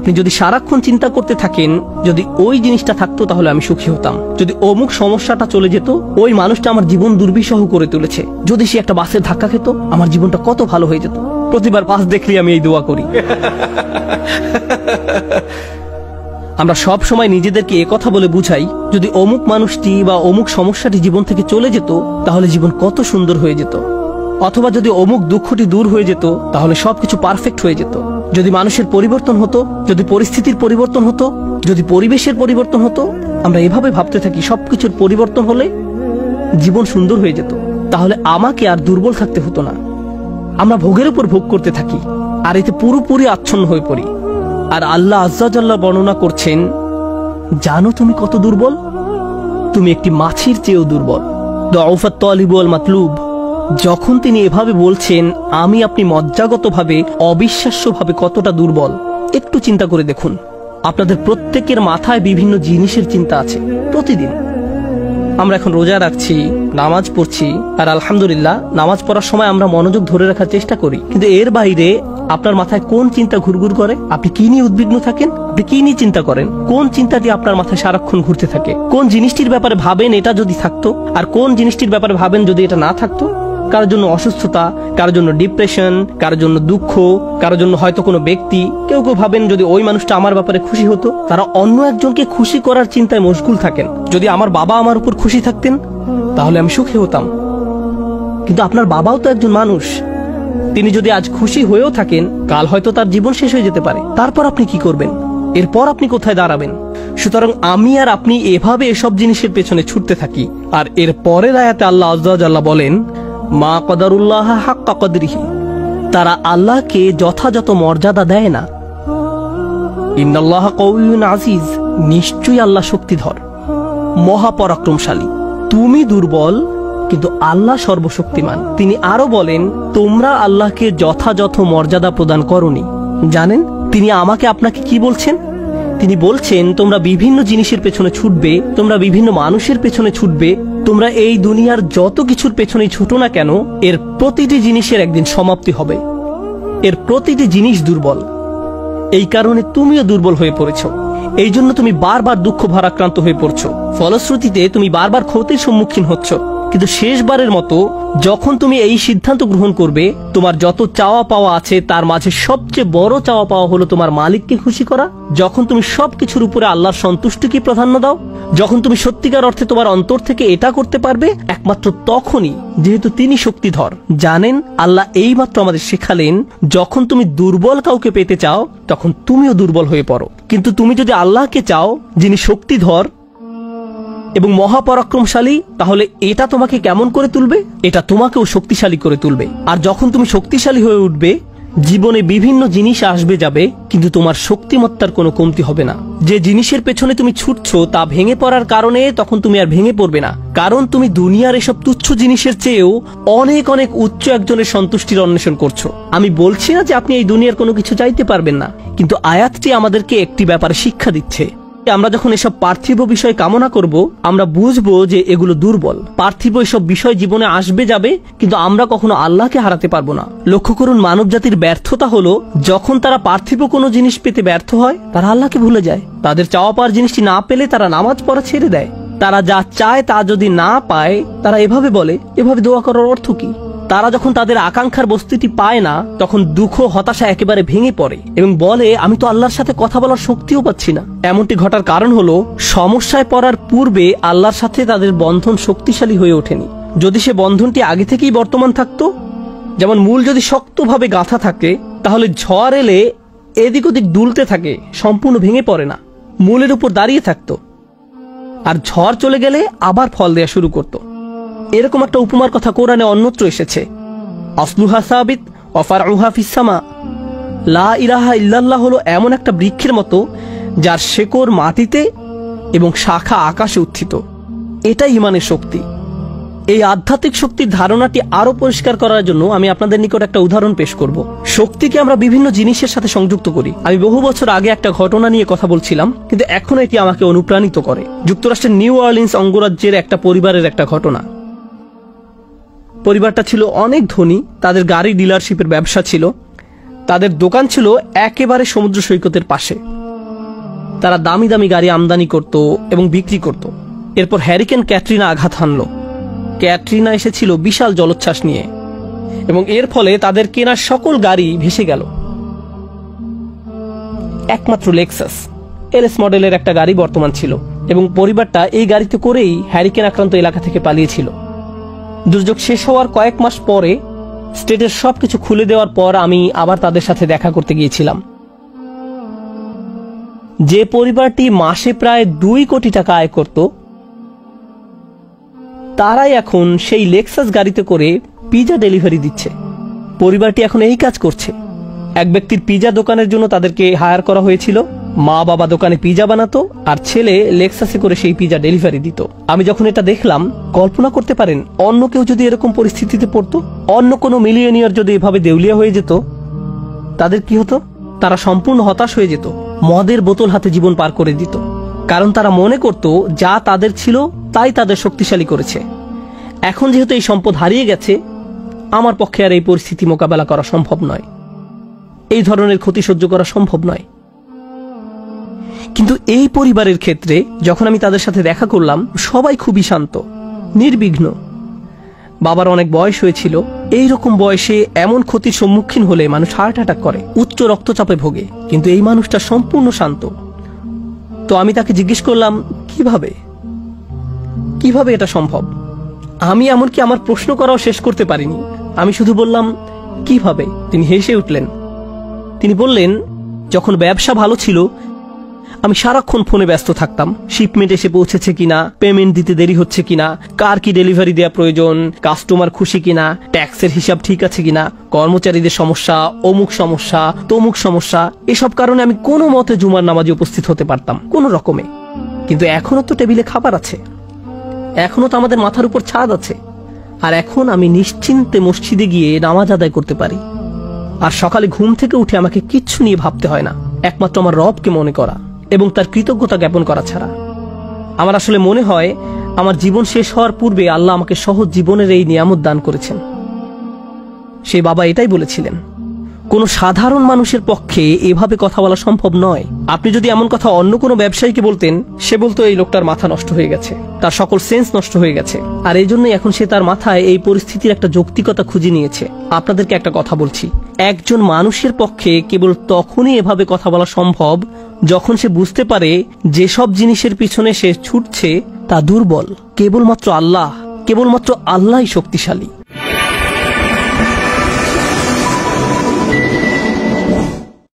আপনি যদি সারাক্ষণ চিন্তা করতে থাকেন, যদি ওই জিনিসটা থাকতো তাহলে আমি সুখী হতাম, যদি অমুক সমস্যাটা চলে যেত, ওই মানুষটা আমার জীবন দুর্বিষহ করে তুলেছে, যদি সে একটা বাসের ধাক্কা খেত আমার জীবনটা কত ভালো হয়ে যেত। প্রতিবার বাস দেখলে আমি এই দোয়া করি। আমরা সব সময় নিজেদেরকে একথা বলে বুঝাই, যদি অমুক মানুষটি বা অমুক সমস্যাটি জীবন থেকে চলে যেত তাহলে জীবন কত সুন্দর হয়ে যেত, অথবা যদি অমুক দুঃখটি দূর হয়ে যেত তাহলে সবকিছু পারফেক্ট হয়ে যেত। যদি মানুষের পরিবর্তন হতো, যদি পরিস্থিতির পরিবর্তন হতো, যদি পরিবেশের পরিবর্তন হতো, আমরা এভাবে ভাবতে থাকি সবকিছুর পরিবর্তন হলে জীবন সুন্দর হয়ে যেত, তাহলে আমাকে আর দুর্বল থাকতে হতো না। আমরা ভোগের উপর ভোগ করতে থাকি আর এতে পুরোপুরি আচ্ছন্ন হয়ে পড়ি। আর আল্লাহ আজ্জা জাল্লা বর্ণনা করছেন, জানো তুমি কত দুর্বল? তুমি একটি মাছির চেয়েও দুর্বল। দুআফাত তালিব ওয়াল মাতলুব। যখন তিনি এভাবে বলছেন, আমি আপনি মজ্জাগতভাবে অবিশ্বাস্যভাবে কতটা দুর্বল, একটু চিন্তা করে দেখুন। আপনাদের প্রত্যেকের মাথায় বিভিন্ন জিনিসের চিন্তা আছে প্রতিদিন। আমরা এখন রোজা রাখছি, নামাজ পড়ছি, আর আলহামদুলিল্লাহ নামাজ পড়ার সময় আমরা মনোযোগ ধরে রাখার চেষ্টা করি, কিন্তু এর বাইরে আপনার মাথায় কোন চিন্তা ঘুরঘুর করে? আপনি কি নিয়ে উদ্বিগ্ন থাকেন? আপনি কি নিয়ে চিন্তা করেন? কোন চিন্তাটি আপনার মাথায় সারাক্ষণ ঘুরতে থাকে? কোন জিনিসটির ব্যাপারে ভাবেন এটা যদি থাকতো, আর কোন জিনিসটির ব্যাপারে ভাবেন যদি এটা না থাকতো? কারোর জন্য অসুস্থতা, কারোর জন্য ডিপ্রেশন, কারোর জন্য দুঃখ, কারোর জন্য হয়তো কোনো ব্যক্তি। কেউ কেউ ভাবেন যদি ওই মানুষটা আমার ব্যাপারে খুশি হতো। তারা অন্য একজনকে খুশি করার চিন্তায় মশগুল থাকেন। যদি আমার বাবা আমার উপর খুশি থাকতেন তাহলে আমি সুখী হতাম, কিন্তু আপনার বাবাও তো একজন মানুষ। তিনি যদি আজ খুশি হয়েও থাকেন, কাল হয়তো তার জীবন শেষ হয়ে যেতে পারে। তারপর আপনি কি করবেন? এরপর আপনি কোথায় দাঁড়াবেন? সুতরাং আমি আর আপনি এভাবে এসব জিনিসের পেছনে ছুটতে থাকি। আর এর পরের আয়াতে আল্লাহ আজ্জা জাল্লা বলেন, মা কদারুল্লাহ হাক্কা কদরিহি। তারা আল্লাহকে যথাযথ মর্যাদা দেয় না। ইন্নাল্লাহ কাউইয়ুন আজিজ। নিশ্চয়ই আল্লাহ শক্তিধর, মহাপরাক্রমশালী। তুমি দুর্বল কিন্তু আল্লাহ সর্বশক্তিমান। তিনি আরো বলেন, তোমরা আল্লাহকে যথাযথ মর্যাদা প্রদান করনি। জানেন তিনি আমাকে আপনাকে কি বলছেন? তিনি বলছেন, তোমরা বিভিন্ন জিনিসের পেছনে ছুটবে, তোমরা বিভিন্ন মানুষের পেছনে ছুটবে, তোমরা এই দুনিয়ার যত কিছুর পেছনে ছুটো না কেন, এর প্রতিটি জিনিসের একদিন সমাপ্তি হবে। এর প্রতিটি জিনিস দুর্বল। এই কারণে তুমিও দুর্বল হয়ে পড়েছ। এই জন্য তুমি বারবার দুঃখ ভারাক্রান্ত হয়ে পড়ছো। ফলশ্রুতিতে তুমি বারবার ক্ষতির সম্মুখীন হচ্ছ। কিন্তু শেষবারের মতো যখন তুমি এই সিদ্ধান্ত গ্রহণ করবে, তোমার যত চাওয়া পাওয়া আছে তার মাঝে সবচেয়ে বড় চাওয়া পাওয়া হলো তোমার মালিককে খুশি করা, যখন তুমি সবকিছুর উপরে আল্লাহর সন্তুষ্টিকে প্রাধান্য দাও, যখন তুমি সত্যিকার অর্থে তোমার অন্তর থেকে এটা করতে পারবে, একমাত্র তখনই, যেহেতু তিনি শক্তিধর। জানেন আল্লাহ এইমাত্র আমাদের শেখালেন, যখন তুমি দুর্বল কাউকে পেতে চাও তখন তুমিও দুর্বল হয়ে পড়ো, কিন্তু তুমি যদি আল্লাহকে চাও যিনি শক্তিধর এবং মহাপরাক্রমশালী, তাহলে এটা তোমাকে কেমন করে তুলবে? এটা তোমাকেও শক্তিশালী করে তুলবে। আর যখন তুমি শক্তিশালী হয়ে উঠবে, জীবনে বিভিন্ন জিনিস আসবে যাবে, কিন্তু তোমার শক্তিমত্তার কোনো কমতি হবে না। যে জিনিসের পেছনে তুমি ছুটছো তা ভেঙে পড়ার কারণে তখন তুমি আর ভেঙে পড়বে না, কারণ তুমি দুনিয়ার এসব তুচ্ছ জিনিসের চেয়েও অনেক অনেক উচ্চ একজনের সন্তুষ্টির অন্বেষণ করছো। আমি বলছি না যে আপনি এই দুনিয়ার কোনো কিছু চাইতে পারবেন না, কিন্তু আয়াতটি আমাদেরকে একটি ব্যাপারে শিক্ষা দিচ্ছে। আমরা যখন এসব পার্থিব বিষয় কামনা করব, আমরা বুঝবো যে এগুলো দুর্বল। পার্থিব এসব বিষয় জীবনে আসবে যাবে, কিন্তু আমরা কখনো আল্লাহকে হারাতে পারবো না। লক্ষ্য করুন, মানব জাতির ব্যর্থতা হলো যখন তারা পার্থিব কোনো জিনিস পেতে ব্যর্থ হয়, তারা আল্লাহকে ভুলে যায়। তাদের চাওয়া পাওয়ার জিনিসটি না পেলে তারা নামাজ পড়া ছেড়ে দেয়। তারা যা চায় তা যদি না পায়, তারা এভাবে বলে, এভাবে দোয়া করার অর্থ কি? তারা যখন তাদের আকাঙ্ক্ষার বস্তুটি পায় না, তখন দুঃখ হতাশা একেবারে ভেঙে পড়ে এবং বলে, আমি তো আল্লাহর সাথে কথা বলার শক্তিও পাচ্ছি না। এমনটি ঘটার কারণ হলো, সমস্যায় পড়ার পূর্বে আল্লাহর সাথে তাদের বন্ধন শক্তিশালী হয়ে ওঠেনি। যদি সে বন্ধনটি আগে থেকেই বর্তমান থাকতো, যেমন মূল যদি শক্তভাবে গাঁথা থাকে, তাহলে ঝড় এলে এদিক ওদিক দুলতে থাকে, সম্পূর্ণ ভেঙে পড়ে না, মূলের উপর দাঁড়িয়ে থাকতো। আর ঝড় চলে গেলে আবার ফল দেয়া শুরু করতো। এরকম একটা উপমার কথা কোরআনে অন্যত্র এসেছে, আসলুহা সাবিত ওয়া ফারউহা ফিস সামা। লা ইলাহা ইল্লাল্লাহ হলো এমন একটা বৃক্ষের মতো যার শেকড় মাটিতে এবং শাখা আকাশে উত্থিত। এটাই ঈমানের শক্তি। এই আধ্যাত্মিক শক্তির ধারণাটি আরো পরিষ্কার করার জন্য আমি আপনাদের নিকট একটা উদাহরণ পেশ করব। শক্তিকে আমরা বিভিন্ন জিনিসের সাথে সংযুক্ত করি। আমি বহু বছর আগে একটা ঘটনা নিয়ে কথা বলছিলাম, কিন্তু এখন এটি আমাকে অনুপ্রাণিত করে। যুক্তরাষ্ট্রের নিউ অরলিন্স অঙ্গরাজ্যের একটা পরিবারের একটা ঘটনা। পরিবারটা ছিল অনেক ধনী, তাদের গাড়ি ডিলারশিপের ব্যবসা ছিল। তাদের দোকান ছিল একেবারে সমুদ্র সৈকতের পাশে। তারা দামি দামি গাড়ি আমদানি করত এবং বিক্রি করত। এরপর হ্যারিকেন ক্যাটরিনা আঘাত হানল। ক্যাটরিনা এসেছিল বিশাল জলোচ্ছ্বাস নিয়ে এবং এর ফলে তাদের কেনা সকল গাড়ি ভেসে গেল। একমাত্র লেক্সাস এলএস মডেলের একটা গাড়ি বর্তমান ছিল এবং পরিবারটা এই গাড়িতে করেই হ্যারিকেন আক্রান্ত এলাকা থেকে পালিয়েছিল। দুর্যোগ শেষ হওয়ার কয়েক মাস পরে স্টেটের সবকিছু খুলে দেওয়ার পর আমি আবার তাদের সাথে দেখা করতে গিয়েছিলাম। যে পরিবারটি মাসে প্রায় 2 কোটি টাকা আয় করত, তারাই এখন সেই লেক্সাস গাড়িতে করে পিজা ডেলিভারি দিচ্ছে। পরিবারটি এখন এই কাজ করছে। এক ব্যক্তির পিজা দোকানের জন্য তাদেরকে হায়ার করা হয়েছিল। মা বাবা দোকানে পিজা বানাতো আর ছেলে লেক্সাসে করে সেই পিজা ডেলিভারি দিত। আমি যখন এটা দেখলাম, কল্পনা করতে পারেন অন্য কেউ যদি এরকম পরিস্থিতিতে পড়তো, অন্য কোনো মিলিয়নিয়ার যদি এভাবে দেউলিয়া হয়ে যেত, তাদের কি হতো? তারা সম্পূর্ণ হতাশ হয়ে যেত, মদের বোতল হাতে জীবন পার করে দিত। কারণ তারা মনে করত যা তাদের ছিল তাই তাদের শক্তিশালী করেছে। এখন যেহেতু এই সম্পদ হারিয়ে গেছে, আমার পক্ষে আর এই পরিস্থিতি মোকাবেলা করা সম্ভব নয়, এই ধরনের ক্ষতি সহ্য করা সম্ভব নয়। কিন্তু এই পরিবারের ক্ষেত্রে যখন আমি তাদের সাথে দেখা করলাম, সবাই খুবই শান্ত, নির্বিঘ্ন। বাবার অনেক বয়স হয়েছিল। এই রকম বয়সে এমন ক্ষতির সম্মুখীন হলে মানুষ হার্ট অ্যাটাক করে, উচ্চ রক্তচাপে ভোগে, কিন্তু এই মানুষটা সম্পূর্ণ শান্ত। তো আমি তাকে জিজ্ঞেস করলাম, কিভাবে এটা সম্ভব? আমি এমনকি আমার প্রশ্ন করাও শেষ করতে পারিনি। আমি শুধু বললাম, কিভাবে? তিনি হেসে উঠলেন। তিনি বললেন, যখন ব্যবসা ভালো ছিল আমি সারাক্ষণ ফোনে ব্যস্ত থাকতাম। শিপমেন্ট এসে পৌঁছেছে কিনা, পেমেন্ট দিতে দেরি হচ্ছে কিনা, কার কি ডেলিভারি দেওয়া প্রয়োজন, কাস্টমার খুশি কিনা, ট্যাক্সের হিসাব ঠিক আছে কিনা, কর্মচারীদের সমস্যা, অমুক সমস্যা, তমুক সমস্যা। এসব কারণে আমি কোনো মতে জুমার নামাজে উপস্থিত হতে পারতাম, কোনো রকমে। কিন্তু এখনো তো টেবিলে খাবার আছে, এখনো তো আমাদের মাথার উপর ছাদ আছে, আর এখন আমি নিশ্চিন্তে মসজিদে গিয়ে নামাজ আদায় করতে পারি। আর সকালে ঘুম থেকে উঠে আমাকে কিচ্ছু নিয়ে ভাবতে হয় না, একমাত্র আমার রবকে মনে করা এবং তার কৃতজ্ঞতা জ্ঞাপন করা ছাড়া। আমার আসলে মনে হয় আমার জীবন শেষ হওয়ার পূর্বে আল্লাহ আমাকে সহজ জীবনের এই নিয়ামত দান করেছেন। সেই বাবা এটাই বলেছিলেন, কোনো সাধারণ মানুষের পক্ষে এভাবে কথা বলা সম্ভব নয়। আপনি যদি এমন কথা অন্য কোনো ব্যবসায়ীকে বলতেন, সে বলতো এই লোকটার মাথা নষ্ট হয়ে গেছে, তার সকল সেন্স নষ্ট হয়ে গেছে। আর এই জন্যই এখন সে তার মাথায় এই পরিস্থিতির একটা যৌক্তিকতা খুঁজে নিয়েছে। আপনাদেরকে একটা কথা বলছি, একজন মানুষের পক্ষে কেবল তখনই এভাবে কথা বলা সম্ভব যখন সে বুঝতে পারে যেসব জিনিসের পিছনে সে ছুটছে তা দুর্বল। কেবলমাত্র আল্লাহই শক্তিশালী।